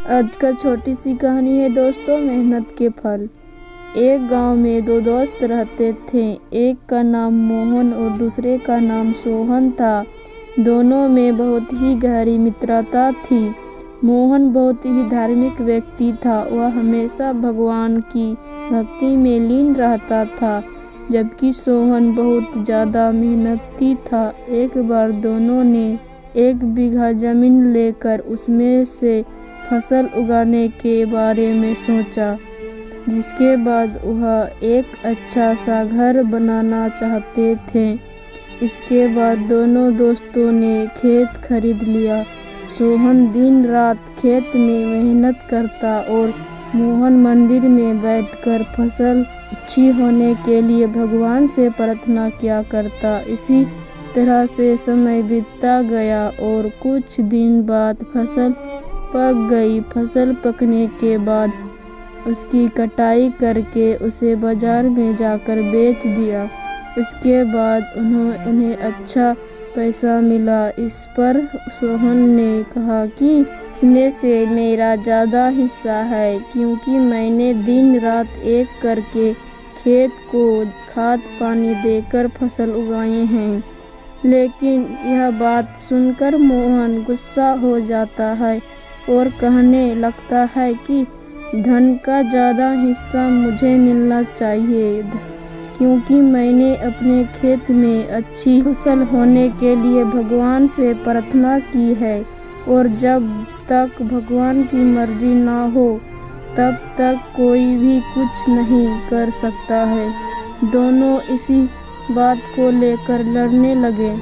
आज का छोटी सी कहानी है दोस्तों, मेहनत के फल। एक गांव में दो दोस्त रहते थे। एक का नाम मोहन और दूसरे का नाम सोहन था। दोनों में बहुत ही गहरी मित्रता थी। मोहन बहुत ही धार्मिक व्यक्ति था। वह हमेशा भगवान की भक्ति में लीन रहता था, जबकि सोहन बहुत ज़्यादा मेहनती था। एक बार दोनों ने 1 बीघा जमीन लेकर उसमें से फसल उगाने के बारे में सोचा, जिसके बाद वह एक अच्छा सा घर बनाना चाहते थे। इसके बाद दोनों दोस्तों ने खेत खरीद लिया। सोहन दिन रात खेत में मेहनत करता और मोहन मंदिर में बैठकर फसल अच्छी होने के लिए भगवान से प्रार्थना किया करता। इसी तरह से समय बीतता गया और कुछ दिन बाद फसल पक गई। फसल पकने के बाद उसकी कटाई करके उसे बाजार में जाकर बेच दिया। इसके बाद उन्हें अच्छा पैसा मिला। इस पर सोहन ने कहा कि इसमें से मेरा ज़्यादा हिस्सा है, क्योंकि मैंने दिन रात एक करके खेत को खाद पानी देकर फसल उगाए हैं। लेकिन यह बात सुनकर मोहन गुस्सा हो जाता है और कहने लगता है कि धन का ज़्यादा हिस्सा मुझे मिलना चाहिए, क्योंकि मैंने अपने खेत में अच्छी फसल होने के लिए भगवान से प्रार्थना की है, और जब तक भगवान की मर्जी ना हो तब तक कोई भी कुछ नहीं कर सकता है। दोनों इसी बात को लेकर लड़ने लगे।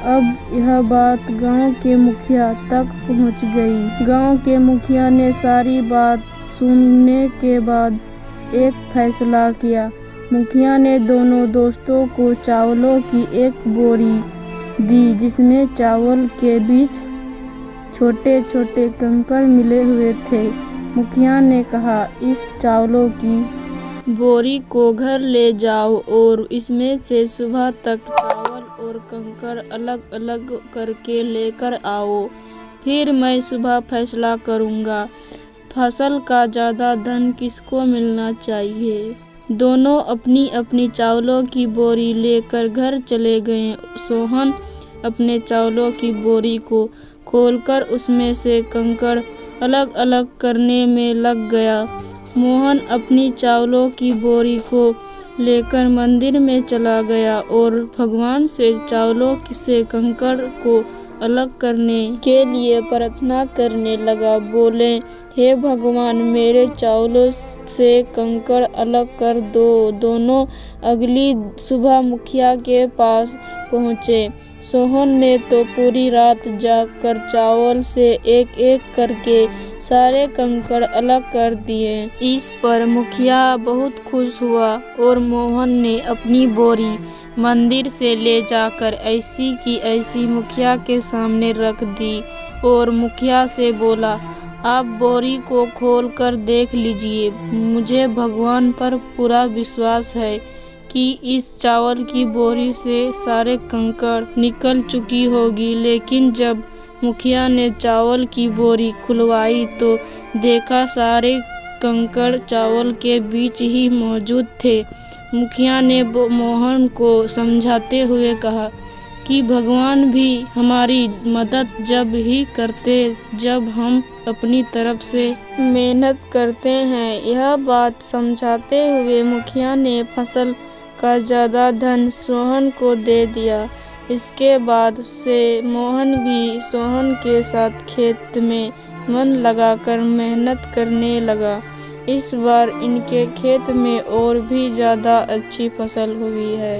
अब यह बात गांव के मुखिया तक पहुंच गई। गांव के मुखिया ने सारी बात सुनने के बाद एक फैसला किया। मुखिया ने दोनों दोस्तों को चावलों की एक बोरी दी, जिसमें चावल के बीच छोटे छोटे कंकड़ मिले हुए थे। मुखिया ने कहा, इस चावलों की बोरी को घर ले जाओ और इसमें से सुबह तक चावल और कंकड़ अलग अलग करके लेकर आओ। फिर मैं सुबह फैसला करूँगा फसल का ज़्यादा धन किसको मिलना चाहिए। दोनों अपनी अपनी चावलों की बोरी लेकर घर चले गए। सोहन अपने चावलों की बोरी को खोलकर उसमें से कंकड़ अलग अलग करने में लग गया। मोहन अपनी चावलों की बोरी को लेकर मंदिर में चला गया और भगवान से चावलों से कंकड़ को अलग करने के लिए प्रार्थना करने लगा। बोले, हे भगवान, मेरे चावलों से कंकड़ अलग कर दो। दोनों अगली सुबह मुखिया के पास पहुँचे। सोहन ने तो पूरी रात जागकर चावल से एक एक करके सारे कंकड़ अलग कर दिए। इस पर मुखिया बहुत खुश हुआ और मोहन ने अपनी बोरी मंदिर से ले जाकर ऐसी की ऐसी मुखिया के सामने रख दी और मुखिया से बोला, आप बोरी को खोल कर देख लीजिए। मुझे भगवान पर पूरा विश्वास है कि इस चावल की बोरी से सारे कंकड़ निकल चुकी होगी। लेकिन जब मुखिया ने चावल की बोरी खुलवाई तो देखा सारे कंकड़ चावल के बीच ही मौजूद थे। मुखिया ने मोहन को समझाते हुए कहा कि भगवान भी हमारी मदद जब ही करते जब हम अपनी तरफ से मेहनत करते हैं। यह बात समझाते हुए मुखिया ने फसल का ज़्यादा धन सोहन को दे दिया। इसके बाद से मोहन भी सोहन के साथ खेत में मन लगाकर मेहनत करने लगा। इस बार इनके खेत में और भी ज़्यादा अच्छी फसल हुई है।